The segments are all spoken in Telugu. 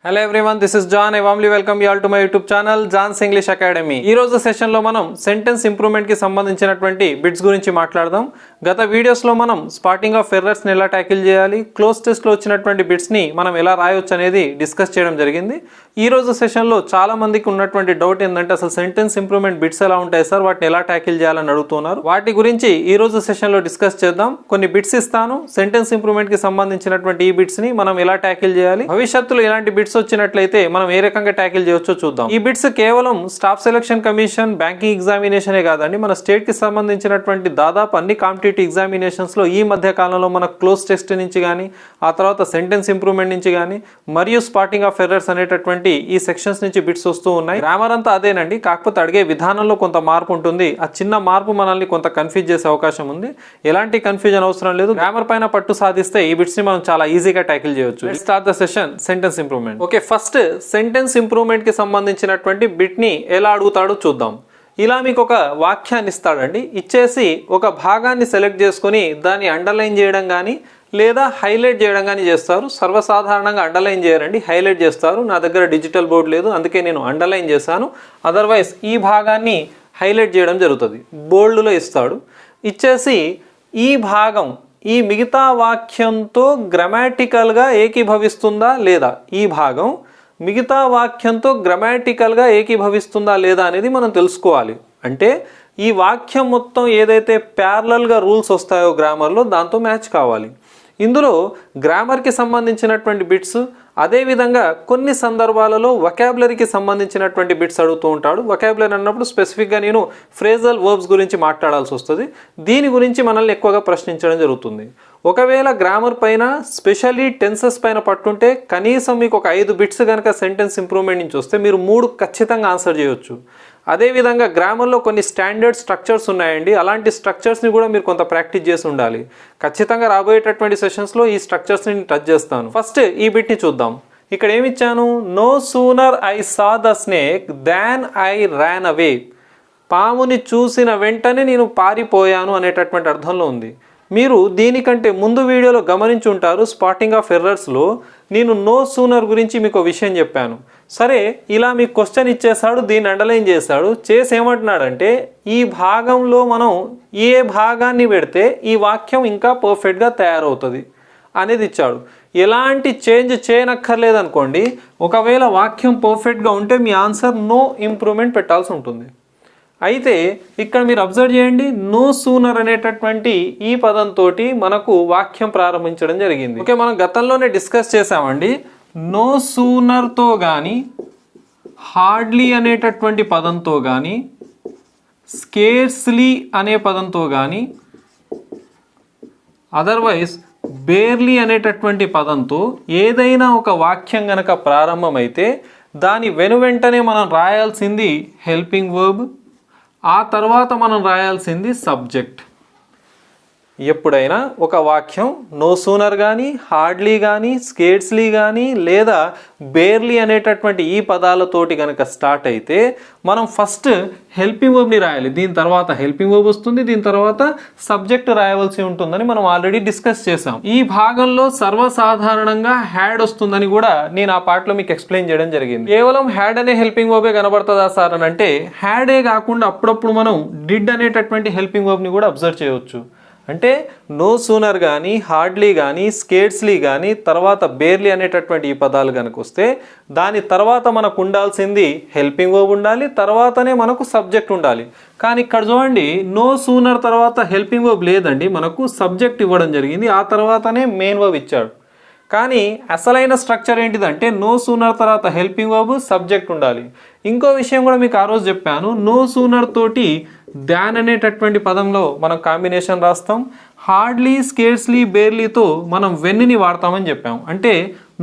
Hello everyone, this is John. I warmly welcome you all to my YouTube channel John's English Academy. ఈ రోజు సెషన్ లో మనం సెంటెన్స్ ఇంప్రూవ్మెంట్ కి సంబంధించినటువంటి బిట్స్ గురించి మాట్లాడదాం. గత వీడియోస్ లో మనం స్పాటింగ్ ఆఫ్ ఎర్రర్స్ ని ఎలా టాకిల్ చేయాలి, క్లోజ్ టెస్ట్ లో వచ్చినటువంటి బిట్స్ ని మనం ఎలా రాయొచ్చు అనేది డిస్కస్ చేయడం జరిగింది. ఈ రోజు సెషన్ లో చాలా మందికి ఉన్నటువంటి డౌట్ ఏంటంటే అసలు సెంటెన్స్ ఇంప్రూవ్మెంట్ బిట్స్ ఎలా ఉంటాయి సార్, వాటిని ఎలా టాకిల్ చేయాలని అడుగుతున్నారు. వాటి గురించి ఈ రోజు సెషన్ లో డిస్కస్ చేద్దాం. కొన్ని బిట్స్ ఇస్తాను, సెంటెన్స్ ఇంప్రూవ్మెంట్ కి సంబంధించినటువంటి ఈ బిట్స్ ని మనం ఎలా టాకిల్ చేయాలి, భవిష్యత్తులో ఇలాంటి బిట్స్ వచ్చినట్లయితే మనం ఏ రకంగా ట్యాకిల్ చేయొచ్చో చూద్దాం. ఈ బిట్స్ కేవలం స్టాఫ్ సెలక్షన్ కమిషన్, బ్యాంకింగ్ ఎగ్జామినేషనే కాదండి, మన స్టేట్ కి సంబంధించినటువంటి దాదాపు అన్ని కాంపిటేటివ్ ఎగ్జామినేషన్స్ లో ఈ మధ్య కాలంలో మన క్లోజ్ టెస్ట్ నుంచి కానీ, ఆ తర్వాత సెంటెన్స్ ఇంప్రూవ్మెంట్ నుంచి కానీ, మరియు స్పాటింగ్ ఆఫ్ ఎర్రర్స్ అనేటటువంటి ఈ సెక్షన్స్ నుంచి బిట్స్ వస్తూ ఉన్నాయి. గ్రామర్ అంతా అదేనండి, కాకపోతే అడిగే విధానంలో కొంత మార్పు ఉంటుంది. ఆ చిన్న మార్పు మనల్ని కొంత కన్ఫ్యూజ్ చేసే అవకాశం ఉంది. ఎలాంటి కన్ఫ్యూజన్ అవసరం లేదు. గ్రామర్ పైన పట్టు సాధిస్తే ఈ బిట్స్ ని మనం చాలా ఈజీగా ట్యాకిల్ చేయొచ్చు. Start the session sentence improvement. Okay, first sentence improvement కి సంబంధించినటువంటి బిట్ ని ఎలా అడుగుతాడో చూద్దాం. ఇలా మీకు ఒక వాక్యాన్ని ఇస్తాడండి, ఇచ్చేసి ఒక భాగాన్ని సెలెక్ట్ చేసుకొని దాన్ని అండర్లైన్ చేయడం కానీ లేదా హైలైట్ చేయడం కానీ చేస్తారు. సర్వసాధారణంగా అండర్లైన్ చేయరండి, హైలైట్ చేస్తారు. నా దగ్గర డిజిటల్ బోర్డు లేదు, అందుకే నేను అండర్లైన్ చేశాను. అదర్వైజ్ ఈ భాగాన్ని హైలైట్ చేయడం జరుగుతుంది. బోల్డ్లో ఇస్తాడు, ఇచ్చేసి ఈ భాగం ఈ మిగతా వాక్యంతో గ్రామాటికల్గా ఏకీభవిస్తుందా లేదా, ఈ భాగం మిగతా వాక్యంతో గ్రామాటికల్గా ఏకీభవిస్తుందా లేదా అనేది మనం తెలుసుకోవాలి. అంటే ఈ వాక్యం మొత్తం ఏదైతే ప్యారలల్గా రూల్స్ వస్తాయో గ్రామర్లో దాంతో మ్యాచ్ కావాలి. ఇందులో గ్రామర్కి సంబంధించినటువంటి బిట్స్, అదేవిధంగా కొన్ని సందర్భాలలో వొకాబులరీకి సంబంధించినటువంటి బిట్స్ అడుగుతూ ఉంటాడు. వొకాబులరీ అన్నప్పుడు స్పెసిఫిక్గా నేను ఫ్రేజల్ వర్బ్స్ గురించి మాట్లాడాల్సి వస్తుంది. దీని గురించి మనల్ని ఎక్కువగా ప్రశ్నించడం జరుగుతుంది. ఒకవేళ గ్రామర్ పైన స్పెషల్లీ టెన్సెస్ పైన పట్టుంటే కనీసం మీకు ఒక 5 బిట్స్ కనుక సెంటెన్స్ ఇంప్రూవ్మెంట్ నుంచి వస్తే మీరు 3 ఖచ్చితంగా ఆన్సర్ చేయొచ్చు. అదేవిధంగా గ్రామర్లో కొన్ని స్టాండర్డ్ స్ట్రక్చర్స్ ఉన్నాయండి, అలాంటి స్ట్రక్చర్స్ని కూడా మీరు కొంత ప్రాక్టీస్ చేసి ఉండాలి. ఖచ్చితంగా రాబోయేటటువంటి సెషన్స్లో ఈ స్ట్రక్చర్స్ని టచ్ చేస్తాను. ఫస్ట్ ఈ బిట్ని చూద్దాం. ఇక్కడ ఏమి ఇచ్చాను, no sooner I saw the snake than I ran away. పాముని చూసిన వెంటనే నేను పారిపోయాను అనేటటువంటి అర్థంలో ఉంది. మీరు దీనికంటే ముందు వీడియోలో గమనించి ఉంటారు, స్పాటింగ్ ఆఫ్ ఎర్రర్స్లో నేను నో సూనర్ గురించి మీకు విషయం చెప్పాను. సరే, ఇలా మీకు క్వశ్చన్ ఇచ్చేసాడు, దీన్ని అండర్లైన్ చేశాడు, చేసి ఏమంటున్నాడంటే ఈ భాగంలో మనం ఏ భాగాన్ని పెడితే ఈ వాక్యం ఇంకా పర్ఫెక్ట్గా తయారవుతుంది అనేది ఇచ్చాడు. ఎలాంటి చేంజ్ చేయనక్కర్లేదనుకోండి, ఒకవేళ వాక్యం పర్ఫెక్ట్గా ఉంటే మీ ఆన్సర్ నో ఇంప్రూవ్మెంట్ పెట్టాల్సి ఉంటుంది. అయితే ఇక్కడ మీరు అబ్జర్వ్ చేయండి, నో సూనర్ అనేటటువంటి ఈ పదంతో మనకు వాక్యం ప్రారంభించడం జరిగింది. ఓకే, మనం గతంలోనే డిస్కస్ చేసామండి, నో సూనర్తో కానీ, హార్డ్లీ అనేటటువంటి పదంతో కానీ, స్కేర్స్లీ అనే పదంతో కానీ, అదర్వైజ్ బేర్లీ అనేటటువంటి పదంతో ఏదైనా ఒక వాక్యం గనక ప్రారంభమైతే దాని వెనువెంటనే మనం రాయాల్సింది హెల్పింగ్ వర్బ్, ఆ తర్వాత మనం రాయాల్సింది సబ్జెక్ట్. ఎప్పుడైనా ఒక వాక్యం నో సూనర్ కానీ, హార్డ్లీ కానీ, స్కేర్స్లీ కానీ లేదా బేర్లీ అనేటటువంటి ఈ పదాలతోటి కనుక స్టార్ట్ అయితే మనం ఫస్ట్ హెల్పింగ్ వర్బ్ని రాయాలి, దీని తర్వాత హెల్పింగ్ వర్బ్ వస్తుంది, దీని తర్వాత సబ్జెక్ట్ రాయవలసి ఉంటుందని మనం ఆల్రెడీ డిస్కస్ చేసాం. ఈ భాగంలో సర్వసాధారణంగా హ్యాడ్ వస్తుందని కూడా నేను ఆ పార్ట్లో మీకు ఎక్స్ప్లెయిన్ చేయడం జరిగింది. కేవలం హ్యాడ్ అనే హెల్పింగ్ వర్బే కనబడుతుందా సార్ అని అంటే, హ్యాడే కాకుండా అప్పుడప్పుడు మనం డిడ్ అనేటటువంటి హెల్పింగ్ వర్బ్ని కూడా అబ్జర్వ్ చేయవచ్చు. అంటే నో సూనర్ కానీ, హార్డ్లీ కానీ, స్కేర్స్లీ కానీ, తర్వాత బేర్లీ అనేటటువంటి ఈ పదాలు కనుక వస్తే దాని తర్వాత మనకు ఉండాల్సింది హెల్పింగ్ వర్బ్ ఉండాలి, తర్వాతనే మనకు సబ్జెక్ట్ ఉండాలి. కానీ ఇక్కడ చూడండి, నో సూనర్ తర్వాత హెల్పింగ్ వర్బ్ లేదండి, మనకు సబ్జెక్ట్ ఇవ్వడం జరిగింది, ఆ తర్వాతనే మెయిన్ వర్బ్ ఇచ్చాడు. కానీ అసలైన స్ట్రక్చర్ ఏంటిదంటే నో సూనర్ తర్వాత హెల్పింగ్ వర్బ్, సబ్జెక్ట్ ఉండాలి. ఇంకో విషయం కూడా మీకు ఆ రోజు చెప్పాను, నో సూనర్ తోటి దాన్ అనేటటువంటి పదంలో మనం కాంబినేషన్ రాస్తాం, హార్డ్లీ, స్కేర్స్లీ, బేర్లీతో మనం వెన్ని వాడతామని చెప్పాం. అంటే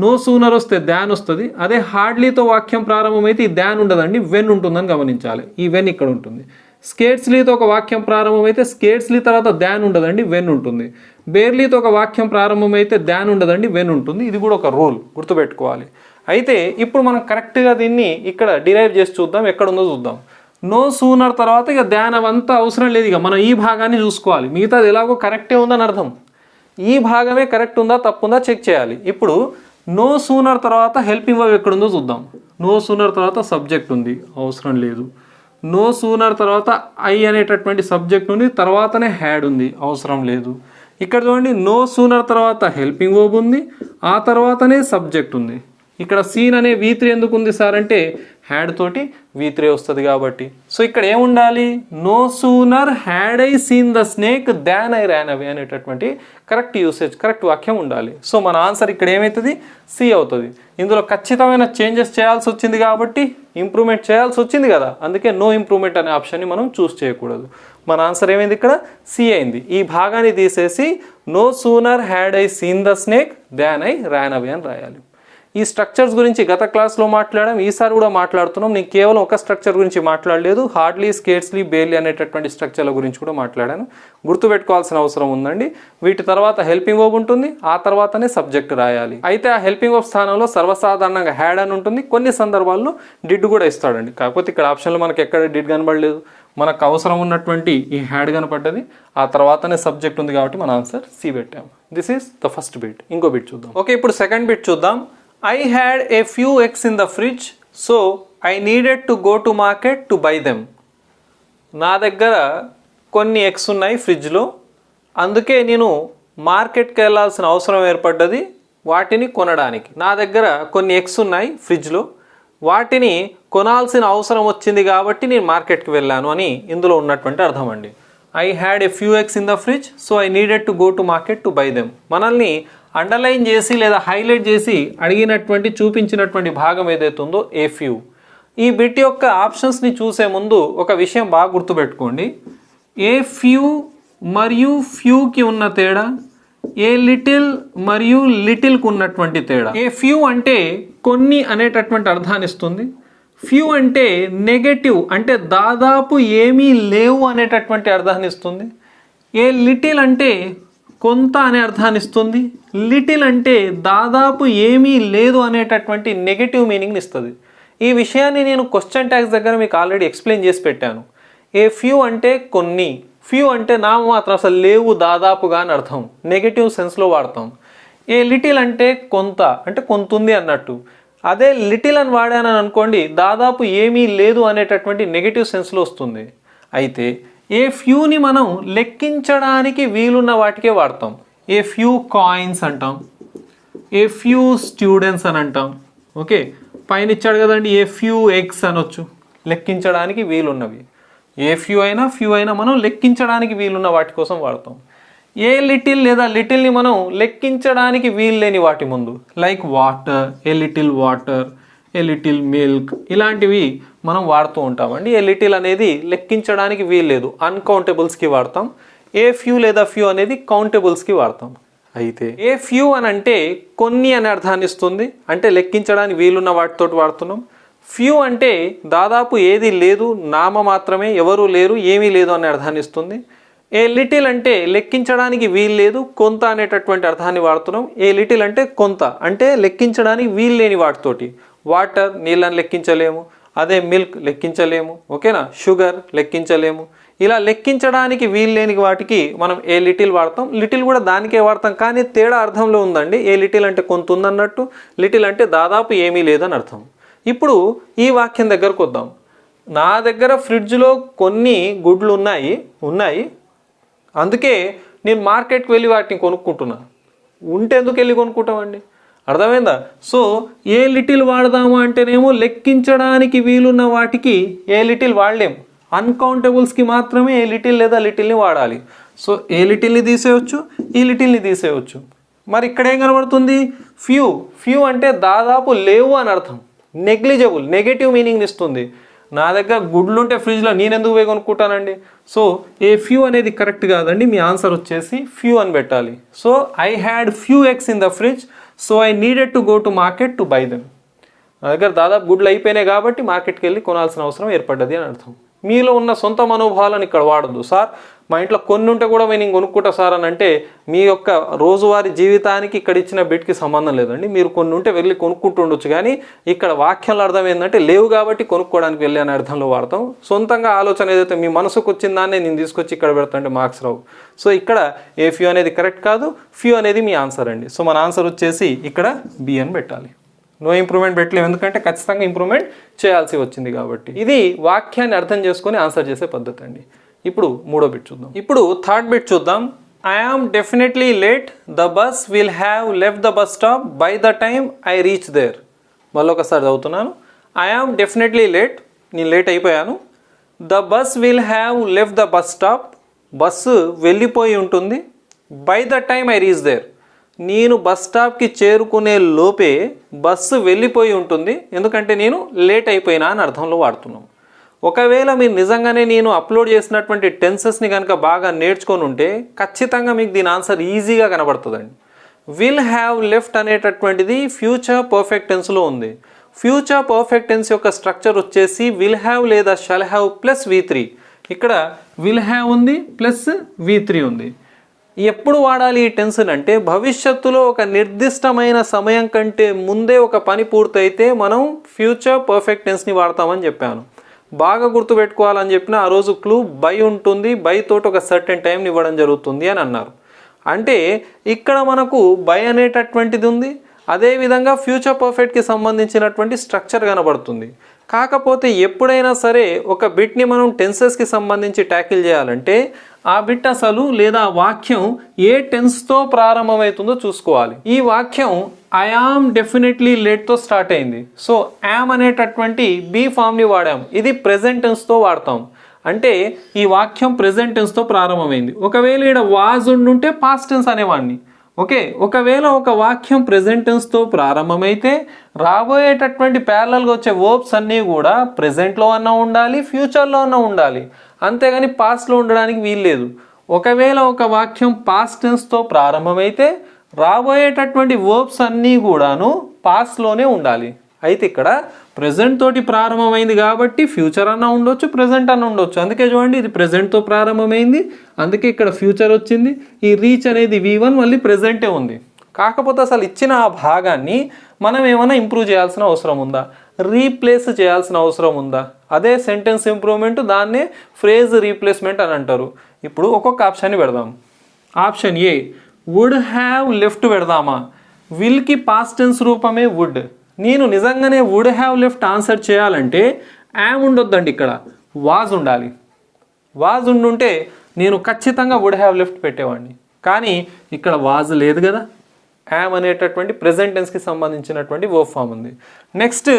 నో సూనర్ వస్తే దాన్ వస్తుంది, అదే హార్డ్లీతో వాక్యం ప్రారంభమైతే ఈ దాన్ ఉండదండి, వెన్ ఉంటుందని గమనించాలి. ఈ వెన్ ఇక్కడ ఉంటుంది. స్కేర్స్లీతో ఒక వాక్యం ప్రారంభమైతే స్కేర్స్లీ తర్వాత దాన్ ఉండదండి, వెన్ ఉంటుంది. బేర్లీతో ఒక వాక్యం ప్రారంభమైతే దాన్ ఉండదండి, వెన్ ఉంటుంది. ఇది కూడా ఒక రూల్, గుర్తుపెట్టుకోవాలి. అయితే ఇప్పుడు మనం కరెక్ట్గా దీన్ని ఇక్కడ డిరైవ్ చేసి చూద్దాం, ఎక్కడుందో చూద్దాం. నో సూనర్ తర్వాత ఇక దాన్ అవంతా అవసరం లేదు, ఇక మనం ఈ భాగాన్ని చూసుకోవాలి, మిగతాది ఎలాగో కరెక్టే ఉందని అర్థం. ఈ భాగమే కరెక్ట్ ఉందా తప్పుందా చెక్ చేయాలి. ఇప్పుడు నో సూనర్ తర్వాత హెల్పింగ్ వర్బ్ ఎక్కడుందో చూద్దాం. నో సూనర్ తర్వాత సబ్జెక్ట్ ఉంది, అవసరం లేదు. నో సూనర్ తర్వాత ఐ అనేటటువంటి సబ్జెక్ట్ ఉంది, తర్వాతనే హ్యాడ్ ఉంది, అవసరం లేదు. ఇక్కడ చూడండి, నో సూనర్ తర్వాత హెల్పింగ్ వర్బ్ ఉంది, ఆ తర్వాతనే సబ్జెక్ట్ ఉంది. ఇక్కడ సీన్ అనే V3 ఎందుకు ఉంది సార్ అంటే హ్యాడ్ తోటి V3 వస్తుంది కాబట్టి. సో ఇక్కడ ఏముండాలి, no sooner had I seen the snake than I ran away అనేటటువంటి కరెక్ట్ యూసేజ్, కరెక్ట్ వాక్యం ఉండాలి. సో మన ఆన్సర్ ఇక్కడ ఏమవుతుంది, సి అవుతుంది. ఇందులో ఖచ్చితమైన చేంజెస్ చేయాల్సి వచ్చింది కాబట్టి ఇంప్రూవ్మెంట్ చేయాల్సి వచ్చింది కదా, అందుకే నో ఇంప్రూవ్మెంట్ అనే ఆప్షన్ని మనం చూస్ చేయకూడదు. మన ఆన్సర్ ఏమైంది, ఇక్కడ సి అయింది. ఈ భాగాన్ని తీసేసి no sooner had I seen the snake than I ran away అని రాయాలి. ఈ స్ట్రక్చర్స్ గురించి గత క్లాస్లో మాట్లాడాం, ఈసారి కూడా మాట్లాడుతున్నాం. నేను కేవలం ఒక స్ట్రక్చర్ గురించి మాట్లాడలేదు, హార్డ్లీ, స్కేట్స్లీ, బేర్లీ అనేటటువంటి స్ట్రక్చర్ల గురించి కూడా మాట్లాడాను. గుర్తుపెట్టుకోవాల్సిన అవసరం ఉందండి. వీటి తర్వాత హెల్పింగ్ వర్బ్ ఉంటుంది, ఆ తర్వాతనే సబ్జెక్ట్ రాయాలి. అయితే ఆ హెల్పింగ్ వర్బ్ స్థానంలో సర్వసాధారణంగా హ్యాడ్ అని ఉంటుంది, కొన్ని సందర్భాల్లో డిడ్ కూడా ఇస్తాడండి. కాకపోతే ఇక్కడ ఆప్షన్లో మనకి ఎక్కడ డిడ్ కనబడలేదు, మనకు అవసరం ఉన్నటువంటి ఈ హ్యాడ్ కనపడ్డది, ఆ తర్వాతనే సబ్జెక్ట్ ఉంది కాబట్టి మన ఆన్సర్ సి పెట్టాం. This is the first bit. ఇంకో బిట్ చూద్దాం. ఓకే, ఇప్పుడు సెకండ్ బిట్ చూద్దాం. I had a few eggs in the fridge, so I needed to go to market to buy them. నా దగ్గర కొన్ని ఎగ్స్ ఉన్నాయి ఫ్రిడ్జ్లో, అందుకే నేను మార్కెట్కి వెళ్ళాల్సిన అవసరం ఏర్పడ్డది వాటిని కొనడానికి. నా దగ్గర కొన్ని ఎగ్స్ ఉన్నాయి ఫ్రిడ్జ్లో, వాటిని కొనాల్సిన అవసరం వచ్చింది కాబట్టి నేను మార్కెట్కి వెళ్ళాను అని ఇందులో ఉన్నటువంటి అర్థం అండి. I had a few eggs in the fridge, so I needed to go to market to buy them. మనల్ని అండర్లైన్ చేసి లేదా హైలైట్ చేసి అడిగినటువంటి చూపించినటువంటి భాగం ఏదైతే ఉందో ఏ ఫ్యూ. ఈ బిట్ యొక్క ఆప్షన్స్ని చూసే ముందు ఒక విషయం బాగా గుర్తుపెట్టుకోండి. ఏ ఫ్యూ మరియు ఫ్యూకి ఉన్న తేడా, ఏ లిటిల్ మరియు లిటిల్కి ఉన్నటువంటి తేడా. ఏ ఫ్యూ అంటే కొన్ని అనేటటువంటి అర్థాన్ని ఇస్తుంది, ఫ్యూ అంటే నెగటివ్ అంటే దాదాపు ఏమీ లేవు అనేటటువంటి అర్థాన్ని ఇస్తుంది. ఏ లిటిల్ అంటే కొంత అనే అర్థాన్ని ఇస్తుంది, లిటిల్ అంటే దాదాపు ఏమీ లేదు అనేటటువంటి నెగటివ్ మీనింగ్ని ఇస్తుంది. ఈ విషయాన్ని నేను క్వశ్చన్ ట్యాగ్స్ దగ్గర మీకు ఆల్రెడీ ఎక్స్ప్లెయిన్ చేసి పెట్టాను. ఏ ఫ్యూ అంటే కొన్ని, ఫ్యూ అంటే నామమాత్రం, అసలు లేవు దాదాపుగా అని అర్థం, నెగటివ్ సెన్స్లో వాడతాం. ఏ లిటిల్ అంటే కొంత, అంటే కొంత ఉంది అన్నట్టు. అదే లిటిల్ అని వాడానని అనుకోండి, దాదాపు ఏమీ లేదు అనేటటువంటి నెగటివ్ సెన్స్లో వస్తుంది. అయితే ఏ ఫ్యూని మనం లెక్కించడానికి వీలున్న వాటికే వాడతాం. ఏ ఫ్యూ కాయిన్స్ అంటాం, ఏ ఫ్యూ స్టూడెంట్స్ అని అంటాం. ఓకే, పైన ఇచ్చాడు కదండి, ఏ ఫ్యూ ఎగ్స్ అనొచ్చు, లెక్కించడానికి వీలున్నవి. ఏ ఫ్యూ అయినా మనం లెక్కించడానికి వీలున్న వాటి కోసం వాడతాం. ఏ లిటిల్ లేదా లిటిల్ని మనం లెక్కించడానికి వీలు లేని వాటి ముందు, like water, a little water, a little milk, ఇలాంటివి మనం వాడుతూ ఉంటామండి. ఏ లిటిల్ అనేది లెక్కించడానికి వీల్లేదు, అన్కౌంటబుల్స్కి వాడతాం. ఏ ఫ్యూ లేదా ఫ్యూ అనేది కౌంటబుల్స్కి వాడతాం. అయితే ఏ ఫ్యూ అని అంటే కొన్ని అనే అర్థాన్ని ఇస్తుంది, అంటే లెక్కించడానికి వీలున్న వాటితో వాడుతున్నాం. ఫ్యూ అంటే దాదాపు ఏది లేదు, నామ మాత్రమే, ఎవరు లేరు, ఏమీ లేదు అనే అర్థాన్ని ఇస్తుంది. ఏ లిటిల్ అంటే లెక్కించడానికి వీలు లేదు, కొంత అనేటటువంటి అర్థాన్ని వాడుతున్నాం. ఏ లిటిల్ అంటే కొంత, అంటే లెక్కించడానికి వీలు లేని వాటితోటి. వాటర్, నీళ్ళని లెక్కించలేము, అదే మిల్క్ లెక్కించలేము, ఓకేనా, షుగర్ లెక్కించలేము. ఇలా లెక్కించడానికి వీలు లేని వాటికి మనం ఏ లిటిల్ వాడతాం. లిటిల్ కూడా దానికే వాడతాం, కానీ తేడా అర్థంలో ఉందండి. ఏ లిటిల్ అంటే కొంత ఉందన్నట్టు, లిటిల్ అంటే దాదాపు ఏమీ లేదని అర్థం. ఇప్పుడు ఈ వాక్యం దగ్గరకు వద్దాం. నా దగ్గర ఫ్రిడ్జ్లో కొన్ని గుడ్లు ఉన్నాయి, అందుకే నేను మార్కెట్కి వెళ్ళి వాటిని కొనుక్కుంటున్నా. ఉంటే ఎందుకు వెళ్ళి కొనుక్కుంటామండి, అర్థమైందా? సో ఏ లిటిల్ వాడదాము అంటేనేమో లెక్కించడానికి వీలున్న వాటికి ఏ లిటిల్ వాడలేము, అన్కౌంటబుల్స్కి మాత్రమే ఏ లిటిల్ లేదా లిటిల్ని వాడాలి. సో ఏ లిటిల్ని తీసేయచ్చు, ఈ లిటిల్ని తీసేయచ్చు. మరి ఇక్కడ ఏం కనబడుతుంది, ఫ్యూ అంటే దాదాపు లేవు అని అర్థం, నెగ్లిజిబుల్, నెగటివ్ మీనింగ్ని ఇస్తుంది. నా దగ్గర గుడ్లుంటే ఫ్రిడ్జ్లో నేను ఎందుకు పోయి కొనుక్కుంటానండి. సో ఏ ఫ్యూ అనేది కరెక్ట్ కాదండి, మీ ఆన్సర్ వచ్చేసి ఫ్యూ అని పెట్టాలి. So I had few eggs in the fridge, so I needed to go to market to buy them. నా దగ్గర దాదాపు గుడ్లు అయిపోయినాయి కాబట్టి మార్కెట్కి వెళ్ళి కొనాల్సిన అవసరం ఏర్పడ్డది అని అర్థం. మీలో ఉన్న సొంత మనోభావాలను ఇక్కడ వాడద్దు. సార్ మా ఇంట్లో కొన్ని ఉంటే కూడా నేను కొనుక్కుంటా సార్ అని అంటే మీ యొక్క రోజువారీ జీవితానికి ఇక్కడ ఇచ్చిన బిట్కి సంబంధం లేదండి. మీరు కొన్ని ఉంటే వెళ్ళి కొనుక్కుంటూ ఉండొచ్చు, కానీ ఇక్కడ వాక్యంలో అర్థం ఏంటంటే లేవు కాబట్టి కొనుక్కోవడానికి వెళ్ళి అనే అర్థంలో వాడతాం. సొంతంగా ఆలోచన ఏదైతే మీ మనసుకు వచ్చిన దాన్ని నేను తీసుకొచ్చి ఇక్కడ పెడతాంటే మార్క్స్ రావు. సో ఇక్కడ ఏ ఫ్యూ అనేది కరెక్ట్ కాదు, ఫ్యూ అనేది మీ ఆన్సర్ అండి. సో మన ఆన్సర్ వచ్చేసి ఇక్కడ బి అని పెట్టాలి. నో ఇంప్రూవ్మెంట్ పెట్టలేము, ఎందుకంటే ఖచ్చితంగా ఇంప్రూవ్మెంట్ చేయాల్సి వచ్చింది కాబట్టి. ఇది వాక్యాన్ని అర్థం చేసుకొని ఆన్సర్ చేసే పద్ధతి అండి. ఇప్పుడు మూడో బిట్ చూద్దాం. ఇప్పుడు థర్డ్ బిట్ చూద్దాం. I am definitely late, the bus will have left the bus stop by the time I reach there. మళ్ళీ ఒకసారి చదువుతున్నాను. ఐ ఆమ్ డెఫినెట్లీ లేట్, నేను లేట్ అయిపోయాను. The bus will have left the bus stop, bus వెళ్ళిపోయి ఉంటుంది. By the time I reach there, నేను బస్ స్టాప్కి చేరుకునే లోపే బస్సు వెళ్ళిపోయి ఉంటుంది, ఎందుకంటే నేను లేట్ అయిపోయినా అని అర్థంలో వాడుతున్నాం. ఒకవేళ మీరు నిజంగానే నేను అప్లోడ్ చేసినటువంటి టెన్సెస్ని కనుక బాగా నేర్చుకొని ఉంటే ఖచ్చితంగా మీకు దీని ఆన్సర్ ఈజీగా కనబడుతుందండి. విల్ హ్యావ్ లెఫ్ట్ అనేటటువంటిది ఫ్యూచర్ పర్ఫెక్ట్ టెన్స్లో ఉంది. ఫ్యూచర్ పర్ఫెక్ట్ టెన్స్ యొక్క స్ట్రక్చర్ వచ్చేసి విల్ హ్యావ్ లేదా షల్ హ్యావ్ ప్లస్ V3. ఇక్కడ విల్ హ్యావ్ ఉంది ప్లస్ V3 ఉంది. ఎప్పుడు వాడాలి ఈ టెన్స్ అంటే భవిష్యత్తులో ఒక నిర్దిష్టమైన సమయం కంటే ముందే ఒక పని పూర్తయితే మనం ఫ్యూచర్ పర్ఫెక్ట్ టెన్స్ని వాడతామని చెప్పాను. బాగా గుర్తుపెట్టుకోవాలని చెప్పిన ఆ రోజు క్లూ బై ఉంటుంది, బై తోటి ఒక సర్టెన్ టైంని ఇవ్వడం జరుగుతుంది అని అన్నారు. అంటే ఇక్కడ మనకు బై అనేటటువంటిది ఉంది, అదేవిధంగా ఫ్యూచర్ పర్ఫెక్ట్కి సంబంధించినటువంటి స్ట్రక్చర్ కనబడుతుంది. కాకపోతే ఎప్పుడైనా సరే ఒక బిట్ని మనం టెన్సెస్కి సంబంధించి ట్యాకిల్ చేయాలంటే ఆ బిట్ అసలు లేదా వాక్యం ఏ టెన్స్తో ప్రారంభమవుతుందో చూసుకోవాలి. ఈ వాక్యం ఐ ఆమ్ డెఫినెట్లీ లేట్తో స్టార్ట్ అయింది. సో యామ్ అనేటటువంటి బీ ఫామ్ని వాడాం, ఇది ప్రెజెంట్ టెన్స్తో వాడతాం. అంటే ఈ వాక్యం ప్రెజెంట్ టెన్స్తో ప్రారంభమైంది. ఒకవేళ ఇక్కడ వాజ్ ఉండుంటే పాస్ట్ టెన్స్ అనేవాడిని. ఓకే, ఒకవేళ ఒక వాక్యం ప్రెజెంట్ టెన్స్తో ప్రారంభమైతే రాబోయేటటువంటి ప్యారలల్గా వచ్చే వర్బ్స్ అన్నీ కూడా ప్రెజెంట్లో అన్నా ఉండాలి, ఫ్యూచర్లో అన్నా ఉండాలి, అంతేగాని పాస్ట్లో ఉండడానికి వీల్లేదు. ఒకవేళ ఒక వాక్యం పాస్ట్ టెన్స్తో ప్రారంభమైతే రాబోయేటటువంటి వర్బ్స్ అన్నీ కూడాను పాస్ట్లోనే ఉండాలి. అయితే ఇక్కడ ప్రెజెంట్ తోటి ప్రారంభమైంది కాబట్టి ఫ్యూచర్ అన్న ఉండొచ్చు, ప్రెజెంట్ అన్న ఉండొచ్చు. అందుకే చూడండి ఇది ప్రెజెంట్తో ప్రారంభమైంది, అందుకే ఇక్కడ ఫ్యూచర్ వచ్చింది. ఈ రీచ్ అనేది V1 మళ్ళీ ప్రెజెంటే ఉంది. కాకపోతే అసలు ఇచ్చిన ఆ భాగాన్ని మనం ఏమైనా ఇంప్రూవ్ చేయాల్సిన అవసరం ఉందా, రీప్లేస్ చేయాల్సిన అవసరం ఉందా? అదే సెంటెన్స్ ఇంప్రూవ్మెంట్, దాన్నే ఫ్రేజ్ రీప్లేస్మెంట్ అని అంటారు. ఇప్పుడు ఒక్కొక్క ఆప్షన్ని పెడదాం. Option A would have left పెడదామా? విల్కి పాస్ట్ టెన్స్ రూపమే వుడ్. నేను నిజంగానే వుడ్ హ్యావ్ లెఫ్ట్ ఆన్సర్ చేయాలంటే యామ్ ఉండొద్దండి, ఇక్కడ వాజ్ ఉండాలి. వాజ్ ఉండుంటే నేను ఖచ్చితంగా వుడ్ హ్యావ్ లెఫ్ట్ పెట్టేవాడిని, కానీ ఇక్కడ వాజ్ లేదు కదా. యామ్ అనేటటువంటి ప్రెజెంట్ టెన్స్కి సంబంధించినటువంటి వర్బ్ ఫామ్ ఉంది. నెక్స్ట్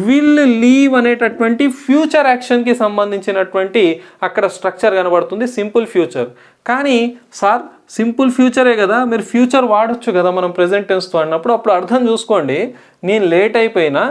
విల్ లీవ్ అనేటటువంటి ఫ్యూచర్ యాక్షన్కి సంబంధించినటువంటి అక్కడ స్ట్రక్చర్ కనబడుతుంది, సింపుల్ ఫ్యూచర్. కానీ సార్ సింపుల్ ఫ్యూచరే కదా, మీరు ఫ్యూచర్ వాడచ్చు కదా మనం ప్రెజెంట్ టెన్స్తో అన్నప్పుడు. అప్పుడు అర్థం చూసుకోండి, నేను లేట్ అయిపోయినా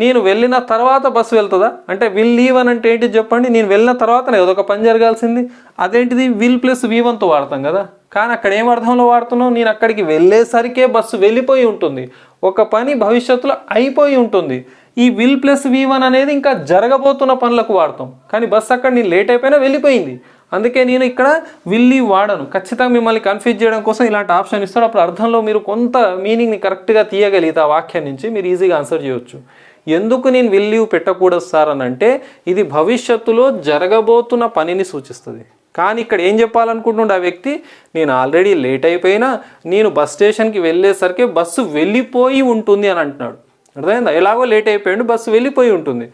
నేను వెళ్ళిన తర్వాత బస్సు వెళ్తుందా అంటే విల్ లీవ్ అని అంటే ఏంటి చెప్పండి, నేను వెళ్ళిన తర్వాతనే కదా ఒక పని జరగాల్సింది. అదేంటిది విల్ ప్లస్ V1తో వాడతాం కదా, కానీ అక్కడ ఏం అర్థంలో వాడుతున్నాం, నేను అక్కడికి వెళ్ళేసరికే బస్సు వెళ్ళిపోయి ఉంటుంది, ఒక పని భవిష్యత్తులో అయిపోయి ఉంటుంది. ఈ విల్ ప్లస్ V1 అనేది ఇంకా జరగబోతున్న పనులకు వాడతాం, కానీ బస్సు అక్కడ నేను లేట్ అయిపోయినా వెళ్ళిపోయింది. అందుకే నేను ఇక్కడ విల్ లీవ్ వాడను. ఖచ్చితంగా మిమ్మల్ని కన్ఫ్యూజ్ చేయడం కోసం ఇలాంటి ఆప్షన్ ఇస్తాడు. అప్పుడు అర్థంలో మీరు కొంత మీనింగ్ని కరెక్ట్గా తీయగలిగితే ఆ వాక్యం నుంచి మీరు ఈజీగా ఆన్సర్ చేయొచ్చు. ఎందుకు నేను విల్ లీవ్ పెట్టకూడదు సార్ అని అంటే ఇది భవిష్యత్తులో జరగబోతున్న పనిని సూచిస్తుంది. కానీ ఇక్కడ ఏం చెప్పాలనుకుంటుండే ఆ వ్యక్తి, నేను ఆల్రెడీ లేట్ అయిపోయినా నేను బస్ స్టేషన్కి వెళ్ళేసరికి బస్సు వెళ్ళిపోయి ఉంటుంది అని అంటున్నాడు. అర్థమైందా? ఎలాగో లేట్ అయిపోయాడు, బస్సు వెళ్ళిపోయి ఉంటుంది.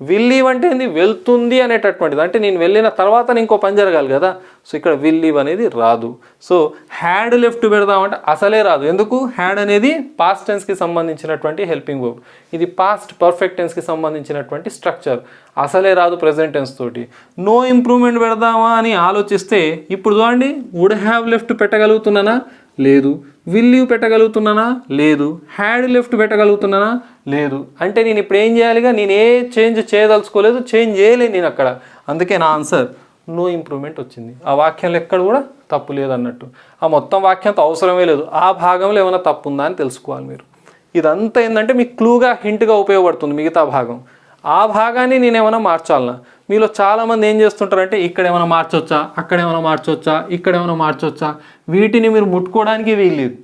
విల్ లీవ్ అంటే ఏంది, వెళ్తుంది అనేటటువంటిది. అంటే నేను వెళ్ళిన తర్వాత ఇంకో పని జరగాలి కదా. సో ఇక్కడ విల్ లీవ్ అనేది రాదు. సో హ్యాడ్ లెఫ్ట్ పెడదామంటే అసలే రాదు. ఎందుకు? హ్యాడ్ అనేది పాస్ట్ టెన్స్కి సంబంధించినటువంటి హెల్పింగ్ వర్బ్, ఇది పాస్ట్ పర్ఫెక్ట్ టెన్స్కి సంబంధించినటువంటి స్ట్రక్చర్, అసలే రాదు ప్రెజెంట్ టెన్స్ తోటి. నో ఇంప్రూవ్మెంట్ పెడదామా అని ఆలోచిస్తే ఇప్పుడు చూడండి, వుడ్ హ్యావ్ లెఫ్ట్ పెట్టగలుగుతున్నానా? లేదు. విల్ లీవ్ పెట్టగలుగుతున్నానా? లేదు. హ్యాడ్ లెఫ్ట్ పెట్టగలుగుతున్నానా? లేదు. అంటే నేను ఇప్పుడు ఏం చేయాలిగా, నేను ఏ చేంజ్ చేయదలుచుకోలేదు, చేంజ్ చేయలేదు నేను అక్కడ. అందుకే నా ఆన్సర్ నో ఇంప్రూవ్మెంట్ వచ్చింది. ఆ వాక్యంలో ఎక్కడ కూడా తప్పు లేదన్నట్టు. ఆ మొత్తం వాక్యంతో అవసరమే లేదు, ఆ భాగంలో ఏమైనా తప్పు ఉందా అని తెలుసుకోవాలి మీరు. ఇదంతా ఏంటంటే మీకు క్లూగా హింట్గా ఉపయోగపడుతుంది మిగతా భాగం. ఆ భాగాన్ని నేను ఏమైనా మార్చాలన్నా, మీలో చాలామంది ఏం చేస్తుంటారంటే ఇక్కడ ఏమైనా మార్చొచ్చా, అక్కడ ఏమైనా మార్చొచ్చా, ఇక్కడ ఏమైనా మార్చొచ్చా, వీటిని మీరు ముట్టుకోవడానికి వీల్లేదు.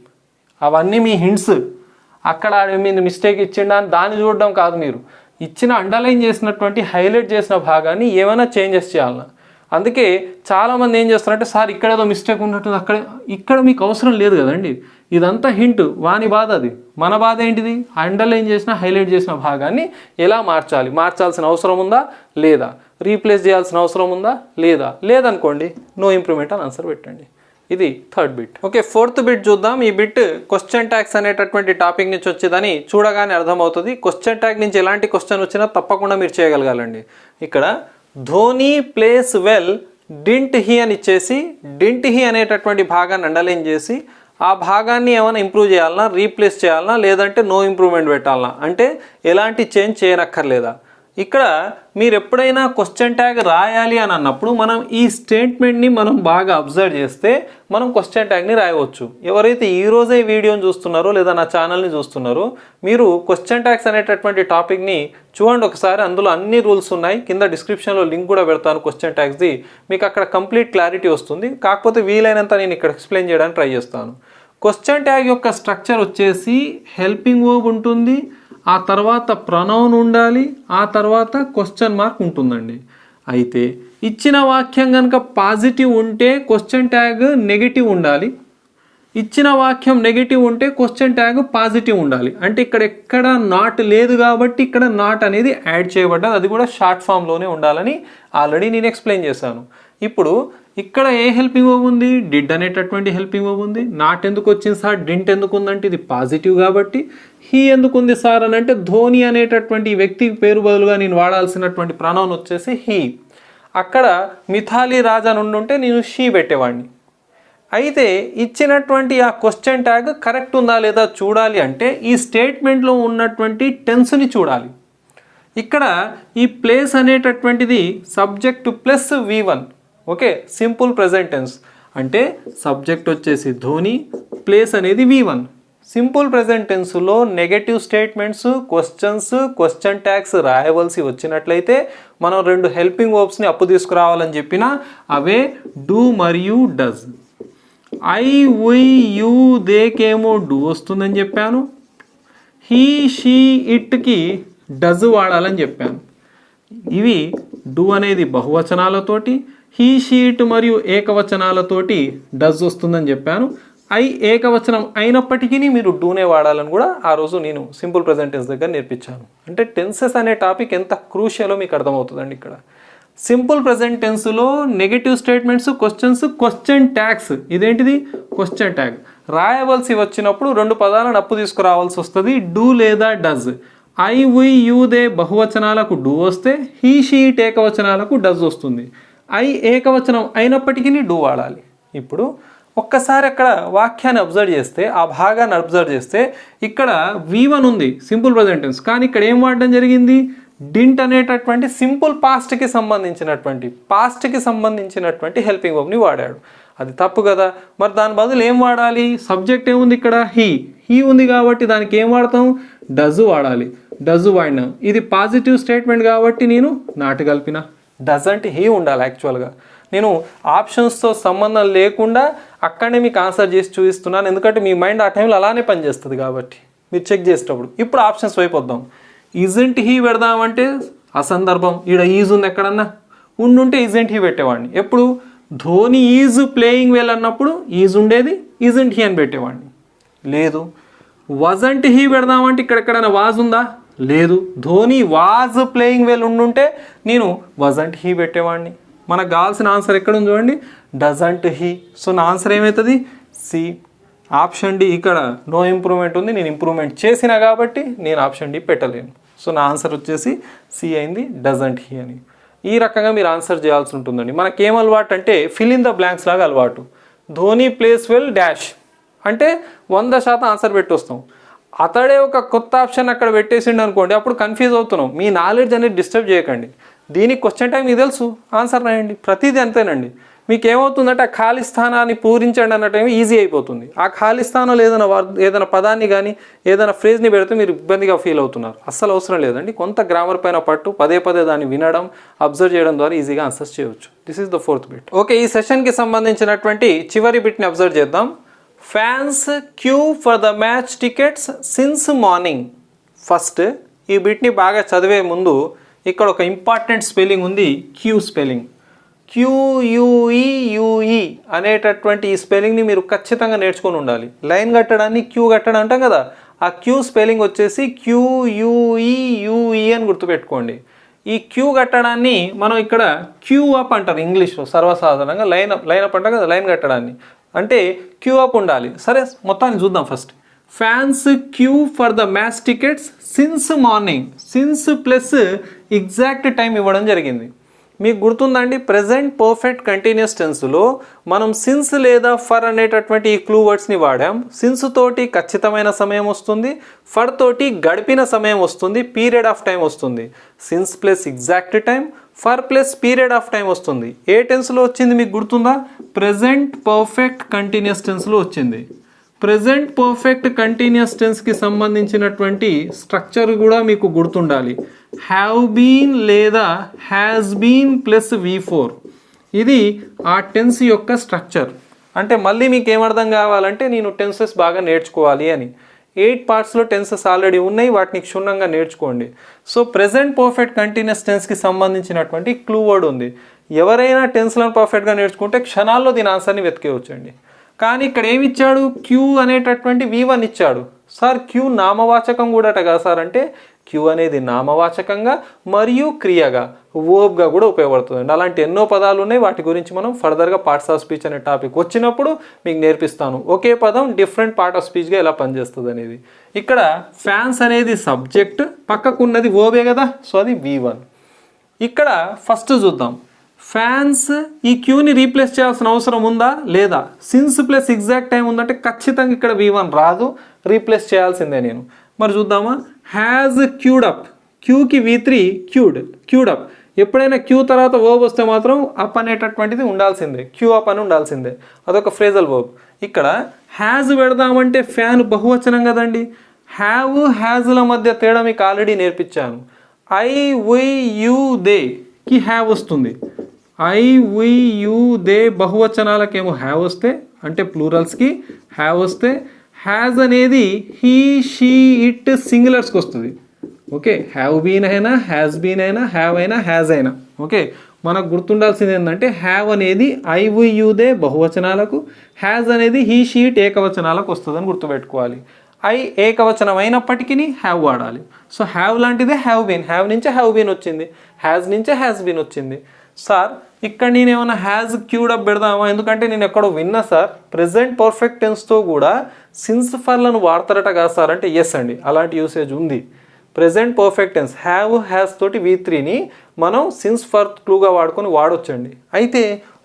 అవన్నీ మీ హింట్స్. అక్కడ మీరు మిస్టేక్ ఇచ్చిండా అని దాన్ని చూడడం కాదు, మీరు ఇచ్చిన అండర్లైన్ చేసినటువంటి హైలైట్ చేసిన భాగాన్ని ఏమైనా చేంజెస్ చేయాలన్నా. అందుకే చాలామంది ఏం చేస్తారంటే సార్ ఇక్కడ ఏదో మిస్టేక్ ఉన్నట్టుంది, ఇక్కడ మీకు అవసరం లేదు కదండి. ఇదంతా హింట్, వాని బాధ అది. మన బాధ ఏంటిది? అండర్లైన్ చేసిన హైలైట్ చేసిన భాగాన్ని ఎలా మార్చాలి, మార్చాల్సిన అవసరం ఉందా లేదా, రీప్లేస్ చేయాల్సిన అవసరం ఉందా లేదా, లేదనుకోండి నో ఇంప్రూవ్మెంట్ అని ఆన్సర్ పెట్టండి. ఇది third bit. Okay, fourth bit చూద్దాం. ఈ బిట్ క్వశ్చన్ ట్యాగ్స్ అనేటటువంటి టాపిక్ నుంచి వచ్చేదని చూడగానే అర్థమవుతుంది. క్వశ్చన్ ట్యాగ్ నుంచి ఎలాంటి క్వశ్చన్ వచ్చినా తప్పకుండా మీరు చేయగలగాలండి. ఇక్కడ Dhoni place well didn't he అని ఇచ్చేసి డింట్ హీ అనేటటువంటి భాగాన్ని అండర్లైన్ చేసి ఆ భాగాన్ని ఏమైనా ఇంప్రూవ్ చేయాలన్నా, రీప్లేస్ చేయాలన్నా, లేదంటే నో ఇంప్రూవ్మెంట్ పెట్టాలన్నా, అంటే ఎలాంటి చేంజ్ చేయనక్కర్లేదా. ఇక్కడ మీరు ఎప్పుడైనా క్వశ్చన్ ట్యాగ్ రాయాలి అని అన్నప్పుడు మనం ఈ స్టేట్మెంట్ని మనం బాగా అబ్జర్వ్ చేస్తే మనం క్వశ్చన్ ట్యాగ్ని రాయవచ్చు. ఎవరైతే ఈరోజే వీడియోని చూస్తున్నారో లేదా నా ఛానల్ని చూస్తున్నారో మీరు క్వశ్చన్ ట్యాగ్స్ అనేటటువంటి టాపిక్ని చూడండి ఒకసారి. అందులో అన్ని రూల్స్ ఉన్నాయి. కింద డిస్క్రిప్షన్లో లింక్ కూడా పెడతాను క్వశ్చన్ ట్యాగ్స్ది. మీకు అక్కడ కంప్లీట్ క్లారిటీ వస్తుంది. కాకపోతే వీలైనంత నేను ఇక్కడ ఎక్స్ప్లెయిన్ చేయడానికి ట్రై చేస్తాను. క్వశ్చన్ ట్యాగ్ యొక్క స్ట్రక్చర్ వచ్చేసి హెల్పింగ్ వర్బ్ ఉంటుంది, ఆ తర్వాత ప్రొనౌన్ ఉండాలి, ఆ తర్వాత క్వశ్చన్ మార్క్ ఉంటుందండి. అయితే ఇచ్చిన వాక్యం కనుక పాజిటివ్ ఉంటే క్వశ్చన్ ట్యాగ్ నెగిటివ్ ఉండాలి, ఇచ్చిన వాక్యం నెగిటివ్ ఉంటే క్వశ్చన్ ట్యాగ్ పాజిటివ్ ఉండాలి. అంటే ఇక్కడ ఎక్కడ నాట్ లేదు కాబట్టి ఇక్కడ నాట్ అనేది యాడ్ చేయబడ్డది, అది కూడా షార్ట్ ఫామ్లోనే ఉండాలని ఆల్రెడీ నేను ఎక్స్ప్లెయిన్ చేశాను. ఇప్పుడు ఇక్కడ ఏ హెల్పింగ్ వర్బ్ ఉంది? డిడ్ అనేటటువంటి హెల్పింగ్ వర్బ్ ఉంది. నాట్ ఎందుకు వచ్చింది సార్, డింట్ ఎందుకు ఉందంటే ఇది పాజిటివ్ కాబట్టి. హీ ఎందుకు ఉంది సార్ అని అంటే ధోని అనేటటువంటి వ్యక్తి పేరు బదులుగా నేను వాడాల్సినటువంటి ప్రొనౌన్ వచ్చేసి హీ. అక్కడ మిథాలీ రాజ్ అని ఉండుంటే నేను షీ పెట్టేవాడిని. అయితే ఇచ్చినటువంటి ఆ క్వశ్చన్ ట్యాగ్ కరెక్ట్ ఉందా లేదా చూడాలి అంటే ఈ స్టేట్మెంట్లో ఉన్నటువంటి టెన్స్ని చూడాలి. ఇక్కడ ఈ ప్లేస్ అనేటటువంటిది subject plus V1. Okay, simple present tense అంటే సబ్జెక్ట్ వచ్చేసి ధోని, ప్లేస్ అనేది V1. సింపుల్ ప్రెజెంట్ టెన్స్లో negative statements, questions, question tags రాయవలసి వచ్చినట్లయితే మనం 2 హెల్పింగ్ వర్బ్స్ని అప్పు తీసుకురావాలని చెప్పిన అవే డూ మరియు డస్. ఐ, వి, యూ, దేకేమో డూ వస్తుందని చెప్పాను. హీ, షీ, ఇట్కి డజ్ వాడాలని చెప్పాను. ఇవి డూ అనేది బహువచనాలతోటి, హీ, షీ, ఇట్ మరియు ఏకవచనాలతోటి డజ్ వస్తుందని చెప్పాను. ఐ ఏకవచనం అయినప్పటికీ మీరు డూనే వాడాలని కూడా ఆ రోజు నేను సింపుల్ ప్రెజెంట్ టెన్స్ దగ్గర నేర్పించాను. అంటే టెన్సెస్ అనే టాపిక్ ఎంత క్రూషియలో మీకు అర్థమవుతుందండి. ఇక్కడ సింపుల్ ప్రెజెంట్ టెన్స్లో negative statements, questions, question tags. ఇదేంటిది? క్వశ్చన్ ట్యాగ్ రాయవలసి వచ్చినప్పుడు 2 పదాలను అప్పు తీసుకురావాల్సి వస్తుంది, డూ లేదా does. I, we, you, they బహువచనాలకు డూ వస్తే హీ, షీ, ఇట్ ఏకవచనాలకు డజ్ వస్తుంది. ఐ ఏకవచనం అయినప్పటికీ డూ వాడాలి. ఇప్పుడు ఒక్కసారి అక్కడ వాక్యాన్ని అబ్జర్వ్ చేస్తే, ఆ భాగాన్ని అబ్జర్వ్ చేస్తే ఇక్కడ V1 ఉంది సింపుల్ ప్రెజెంట్ టెన్స్, కానీ ఇక్కడ ఏం వాడడం జరిగింది? డింట్ అనేటటువంటి సింపుల్ పాస్ట్కి సంబంధించినటువంటి హెల్పింగ్ వర్బ్ని వాడాడు. అది తప్పు కదా. మరి దాని బదులు ఏం వాడాలి? సబ్జెక్ట్ ఏముంది ఇక్కడ? హీ ఉంది కాబట్టి దానికి ఏం వాడతాం? డజ్ వాడాలి. డజ్ వాడినాం. ఇది పాజిటివ్ స్టేట్మెంట్ కాబట్టి నేను నాట్ కలిపిన. డజ్ అంటే హీ ఉండాలి. యాక్చువల్గా నేను ఆప్షన్స్తో సంబంధం లేకుండా అక్కడనే మీకు ఆన్సర్ చేసి చూపిస్తున్నాను, ఎందుకంటే మీ మైండ్ ఆ టైంలో అలానే పనిచేస్తుంది కాబట్టి మీరు చెక్ చేసేటప్పుడు. ఇప్పుడు ఆప్షన్స్ వైపు వద్దాం. ఇజంట్ హీ పెడదామంటే అసందర్భం. ఈడ ఈజ్ ఉంది, ఎక్కడన్నా ఉండుంటే ఇజంట్ హీ పెట్టేవాడిని. ఎప్పుడు ధోని ఈజ్ ప్లేయింగ్ వెల్ అన్నప్పుడు ఈజ్ ఉండేది, ఇజంట్ హీ అని పెట్టేవాడిని. లేదు. వజంట్ హీ పెడదామంటే ఇక్కడెక్కడైనా వాజ్ ఉందా? లేదు. ధోని వాజ్ ప్లేయింగ్ వెల్ ఉండుంటే నేను వజంట్ హీ పెట్టేవాడిని. మనకు కావాల్సిన ఆన్సర్ ఎక్కడ ఉంది చూడండి, డజంట్ హీ. సో నా ఆన్సర్ ఏమవుతుంది? సి. Option D. ఇక్కడ నో ఇంప్రూవ్మెంట్ ఉంది, నేను ఇంప్రూవ్మెంట్ చేసినా కాబట్టి నేను ఆప్షన్ డి పెట్టలేను. సో నా ఆన్సర్ వచ్చేసి సి అయింది, డజంట్ హీ అని. ఈ రకంగా మీరు ఆన్సర్ చేయాల్సి ఉంటుందండి. మనకేం అలవాటు అంటే ఫిల్ ఇన్ ద బ్లాంక్స్ లాగా అలవాటు. ధోని ప్లేస్ వెల్ డాష్ అంటే 100% ఆన్సర్ పెట్టొస్తాం. అతడే ఒక కొత్త ఆప్షన్ అక్కడ పెట్టేసిండు అనుకోండి, అప్పుడు కన్ఫ్యూజ్ అవుతున్నాం. మీ నాలెడ్జ్ అనేది డిస్టర్బ్ చేయకండి. దీనికి క్వశ్చన్ టైం మీకు తెలుసు, ఆన్సర్ రాయండి. ప్రతిదీ అంతేనండి. మీకు ఏమవుతుందంటే ఆ ఖాళీ స్థానాన్ని పూరించండి అన్నట్టు ఈజీ అయిపోతుంది. ఆ ఖాళీ స్థానంలో ఏదైనా పదాన్ని కానీ ఏదైనా ఫ్రేజ్ని పెడితే మీరు ఇబ్బందిగా ఫీల్ అవుతున్నారు. అస్సలు అవసరం లేదండి. కొంత గ్రామర్ పైన పట్టు, పదే పదే దాన్ని వినడం, అబ్జర్వ్ చేయడం ద్వారా ఈజీగా ఆన్సర్స్ చేయవచ్చు. This is the 4th bit. Okay, ఈ సెషన్కి సంబంధించినటువంటి చివరి బిట్ని అబ్జర్వ్ చేద్దాం. Fans Q for the match tickets since morning. First ఈ బిట్ని బాగా చదివే ముందు ఇక్కడ ఒక ఇంపార్టెంట్ స్పెల్లింగ్ ఉంది, క్యూ స్పెల్లింగ్. క్యూయుఈయుఈ అనేటటువంటి ఈ స్పెల్లింగ్ని మీరు ఖచ్చితంగా నేర్చుకొని ఉండాలి. లైన్ కట్టడాన్ని క్యూ కట్టడం అంటాం కదా, ఆ క్యూ స్పెల్లింగ్ వచ్చేసి క్యూయుఈయుఈ అని గుర్తుపెట్టుకోండి. ఈ క్యూ కట్టడాన్ని మనం ఇక్కడ క్యూ అప్ అంటారు ఇంగ్లీష్లో సర్వసాధారణంగా. లైన్ అప్ అంటాం కదా, లైన్ కట్టడాన్ని అంటే క్యూ అప్ ఉండాలి. సరే, మొత్తాన్ని చూద్దాం. First fans Q for the match tickets since morning. Since plus exact time ఇవ్వడం జరిగింది. మీకు గుర్తుందండి, ప్రెజెంట్ పర్ఫెక్ట్ కంటిన్యూస్ టెన్స్లో మనం సిన్స్ లేదా ఫర్ అనేటటువంటి ఈ క్లూ వర్డ్స్ని వాడాం. సిన్స్ తోటి ఖచ్చితమైన సమయం వస్తుంది, ఫర్ తోటి గడిపిన సమయం వస్తుంది, పీరియడ్ ఆఫ్ టైం వస్తుంది. Since plus exact time, for plus period of time వస్తుంది. ఏ టెన్స్లో వచ్చింది మీకు గుర్తుందా? ప్రెజెంట్ పర్ఫెక్ట్ కంటిన్యూస్ టెన్స్లో వచ్చింది. ప్రెజెంట్ పర్ఫెక్ట్ కంటిన్యూస్ టెన్స్కి సంబంధించినటువంటి స్ట్రక్చర్ కూడా మీకు గుర్తుండాలి. హ్యావ్ బీన్ లేదా హ్యాస్ బీన్ ప్లస్ V4. ఇది ఆ టెన్స్ యొక్క స్ట్రక్చర్. అంటే మళ్ళీ మీకు ఏమర్థం కావాలంటే నేను టెన్సెస్ బాగా నేర్చుకోవాలి అని. 8 పార్ట్స్లో టెన్సెస్ ఆల్రెడీ ఉన్నాయి, వాటిని క్షుణ్ణంగా నేర్చుకోండి. సో ప్రెజెంట్ పర్ఫెక్ట్ కంటిన్యూస్ టెన్స్కి సంబంధించినటువంటి క్లూ వర్డ్ ఉంది. ఎవరైనా టెన్స్లను పర్ఫెక్ట్గా నేర్చుకుంటే క్షణాల్లో దీని ఆన్సర్ని వెతికేయవచ్చండి. కానీ ఇక్కడ ఏమి ఇచ్చాడు? క్యూ అనేటటువంటి V1 ఇచ్చాడు. సార్ క్యూ నామవాచకం కూడా కదా సార్ అంటే, క్యూ అనేది నామవాచకంగా మరియు క్రియగా, వర్బ్గా కూడా ఉపయోగపడుతుంది. అలాంటి ఎన్నో పదాలు ఉన్నాయి, వాటి గురించి మనం ఫర్దర్గా పార్ట్స్ ఆఫ్ స్పీచ్ అనే టాపిక్ వచ్చినప్పుడు మీకు నేర్పిస్తాను. ఒకే పదం డిఫరెంట్ పార్ట్ ఆఫ్ స్పీచ్గా ఎలా పనిచేస్తుంది అనేది. ఇక్కడ ఫ్యాన్స్ అనేది సబ్జెక్ట్, పక్కకున్నది వర్బే కదా, సో అది V1. ఇక్కడ ఫస్ట్ చూద్దాం. ఫ్యాన్స్ ఈ క్యూని రీప్లేస్ చేయాల్సిన అవసరం ఉందా లేదా? సిన్స్ ప్లస్ ఎగ్జాక్ట్ టైం ఉందంటే ఖచ్చితంగా ఇక్కడ V1 రాదు, రీప్లేస్ చేయాల్సిందే నేను. మరి చూద్దామా. హ్యాజ్ క్యూడ్ అప్, క్యూకి V3 క్యూడ్ అప్. ఎప్పుడైనా క్యూ తర్వాత వర్బ్ వస్తే మాత్రం అప్ అనేటటువంటిది ఉండాల్సిందే, క్యూ అప్ అని ఉండాల్సిందే. అదొక ఫ్రేజల్ వర్బ్. ఇక్కడ హ్యాజ్ పెడదామంటే ఫ్యాన్ బహువచనం కదండి. హ్యావ్ హ్యాజ్ల మధ్య తేడా మీకు ఆల్రెడీ నేర్పించాను. ఐ వి యూ దేకి హ్యావ్ వస్తుంది. ఐ వి యూ దే బహువచనాలకేమో హ్యావ్ వస్తే, అంటే ప్లూరల్స్కి హ్యావ్ వస్తే, హ్యాజ్ అనేది హీ షీ ఇట్ సింగులర్స్కి వస్తుంది. ఓకే, హ్యావ్ బీన్ అయినా హ్యాస్ బీన్ అయినా హ్యావ్ అయినా హ్యాజ్ అయినా. ఓకే, మనకు గుర్తుండాల్సింది ఏంటంటే హ్యావ్ అనేది ఐ వి యూ దే బహువచనాలకు, హ్యాజ్ అనేది హీ షీ ఇట్ ఏకవచనాలకు వస్తుందని గుర్తుపెట్టుకోవాలి. ఐ ఏకవచనం అయినప్పటికీ హ్యావ్ వాడాలి. సో హ్యావ్ లాంటిదే హ్యావ్ బీన్. హ్యావ్ నుంచే హ్యావ్ బీన్ వచ్చింది, హ్యాజ్ నుంచే హ్యాస్ బీన్ వచ్చింది. సార్ ఇక్కడ నేను ఏమైనా హ్యాజ్ క్యూడ్ అప్ పెడదామా? ఎందుకంటే నేను ఎక్కడో విన్నా సార్, ప్రెజెంట్ పర్ఫెక్ట్ టెన్స్తో కూడా సిన్స్ ఫర్లను వాడతారట కదా సార్ అంటే ఎస్ అండి, అలాంటి యూసేజ్ ఉంది. Present perfect tense have has తోటి V3ని మనం సిన్స్ ఫర్ క్లూగా వాడుకొని వాడొచ్చండి. అయితే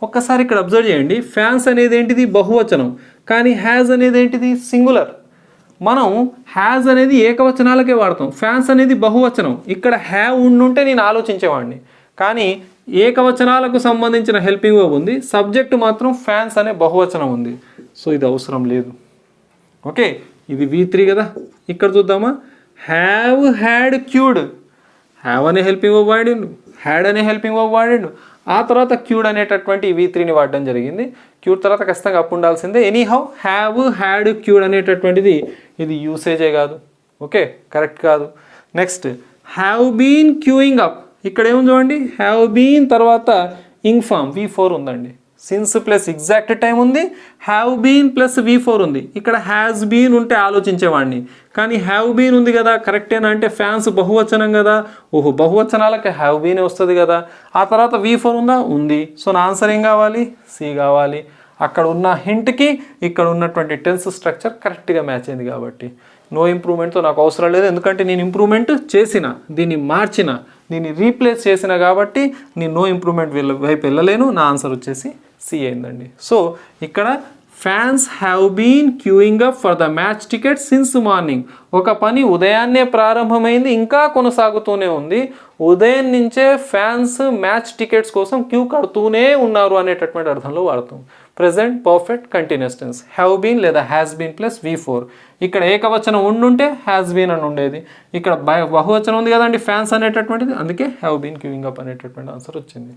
ఒక్కసారి ఇక్కడ అబ్జర్వ్ చేయండి. ఫ్యాన్స్ అనేది ఏంటిది? బహువచనం. కానీ హ్యాజ్ అనేది ఏంటిది? సింగులర్. మనం హ్యాజ్ అనేది ఏకవచనాలకే వాడతాం, ఫ్యాన్స్ అనేది బహువచనం. ఇక్కడ హ్యావ్ ఉండుంటే నేను ఆలోచించేవాడిని, కానీ ఏకవచనాలకు సంబంధించిన హెల్పింగ్ వర్బ్ ఉంది, సబ్జెక్టు మాత్రం ఫ్యాన్స్ అనే బహువచనం ఉంది. సో ఇది అవసరం లేదు. ఓకే, ఇది V3 కదా. ఇక్కడ చూద్దామా. హ్యావ్ హ్యాడ్ క్యూడ్, హ్యావ్ అనే హెల్పింగ్ వర్బ్ వాడిండు, హ్యాడ్ అనే హెల్పింగ్ వర్బ్ వాడిండు, ఆ తర్వాత క్యూడ్ అనేటటువంటి V3ని వాడడం జరిగింది. క్యూడ్ తర్వాత ఖచ్చితంగా అప్ ఉండాల్సిందే. ఎనీహౌ హ్యావ్ హ్యాడ్ క్యూడ్ అనేటటువంటిది ఇది యూసేజే కాదు. ఓకే, కరెక్ట్ కాదు. Next have been queuing up. ఇక్కడ ఏముంది చూడండి, హ్యావ్ బీన్ తర్వాత ఇంగ్ ఫామ్ V4 ఉందండి. సిన్స్ ప్లస్ ఎగ్జాక్ట్ టైం ఉంది, హ్యావ్ బీన్ ప్లస్ V4 ఉంది. ఇక్కడ హ్యాస్ బీన్ ఉంటే ఆలోచించేవాడిని, కానీ హ్యావ్ బీన్ ఉంది కదా, కరెక్టేనా అంటే ఫ్యాన్స్ బహువచనం కదా, ఓహో బహువచనాలకి హ్యావ్ బీన్ వస్తుంది కదా. ఆ తర్వాత V4 ఉందా? ఉంది. సో నా ఆన్సర్ ఏం కావాలి? C కావాలి. అక్కడ ఉన్న హింట్కి ఇక్కడ ఉన్నటువంటి టెన్స్ స్ట్రక్చర్ కరెక్ట్గా మ్యాచ్ అయింది కాబట్టి నో ఇంప్రూవ్మెంట్తో నాకు అవసరం లేదు. ఎందుకంటే నేను ఇంప్రూవ్మెంట్ చేసిన, దీన్ని మార్చిన, దీన్ని రీప్లేస్ చేసిన కాబట్టి నేను నో ఇంప్రూవ్మెంట్ వైపు వెళ్ళలేను. నా ఆన్సర్ వచ్చేసి C అయిందండి. సో ఇక్కడ fans have been queuing up for the match ticket since morning. ఒక పని ఉదయాన్నే ప్రారంభమైంది, ఇంకా కొనసాగుతూనే ఉంది. ఉదయం నుంచే ఫ్యాన్స్ మ్యాచ్ టికెట్స్ కోసం క్యూ కడుతూనే ఉన్నారు అనేటటువంటి అర్థంలో వాడతాం. Present perfect continuous tense. Have been లేదా హ్యాస్ బీన్ ప్లస్ V4. ఇక్కడ ఏకవచనం ఉండుంటే హ్యాస్ బీన్ అని ఉండేది. ఇక్కడ బహువచనం ఉంది కదండి ఫ్యాన్స్ అనేటటువంటిది, అందుకే హ్యావ్ బీన్ క్యూయింగ్ అప్ అనేటటువంటి ఆన్సర్ వచ్చింది.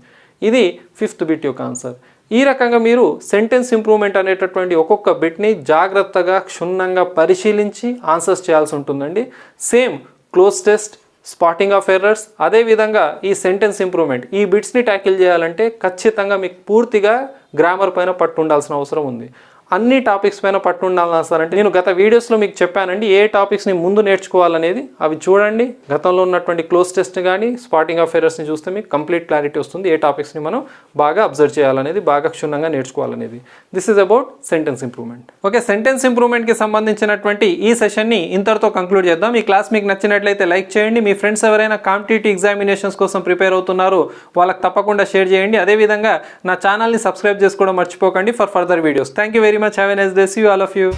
ఇది 5th బిట్ యొక్క ఆన్సర్. ఈ రకంగా మీరు సెంటెన్స్ ఇంప్రూవ్మెంట్ అనేటటువంటి ఒక్కొక్క బిట్ని జాగ్రత్తగా క్షుణ్ణంగా పరిశీలించి ఆన్సర్స్ చేయాల్సి ఉంటుందండి. Same cloze test, spotting of errors, అదేవిధంగా ఈ సెంటెన్స్ ఇంప్రూవ్మెంట్, ఈ బిట్స్ని ట్యాకిల్ చేయాలంటే ఖచ్చితంగా మీకు పూర్తిగా గ్రామర్ పైన పట్టు ఉండాల్సిన అవసరం ఉంది. అన్ని టాపిక్స్ పైన పట్టు ఉండాలని అంటే నేను గత వీడియోస్లో మీకు చెప్పానండి ఏ టాపిక్స్ని ముందు నేర్చుకోవాలనేది. అవి చూడండి. గతంలో ఉన్నటువంటి క్లోజ్ టెస్ట్ కానీ స్పాటింగ్ ఆఫ్ ఎర్రర్స్ని చూస్తే మీకు కంప్లీట్ క్లారిటీ వస్తుంది. ఏ టాపిక్స్ని మనం బాగా అబ్జర్వ్ చేయాలనేది, బాగా క్షుణ్ణంగా నేర్చుకోవాలనేది. This is about sentence improvement. Okay, sentence ఇంప్రూవ్మెంట్కి సంబంధించినటువంటి ఈ సెషన్ని ఇంతటితో కంక్లూడ్ చేద్దాం. ఈ క్లాస్ మీకు నచ్చినట్లయితే లైక్ చేయండి. మీ ఫ్రెండ్స్ ఎవరైనా కాంపిటేటివ్ ఎగ్జామినేషన్స్ కోసం ప్రిపేర్ అవుతున్నారో వాళ్ళకి తప్పకుండా షేర్ చేయండి. అదేవిధంగా నా ఛానల్ని సబ్స్క్రైబ్ చేసుకోవడం మర్చిపోకండి for further videos. Thank you very much. Have a nice day. See you all of you.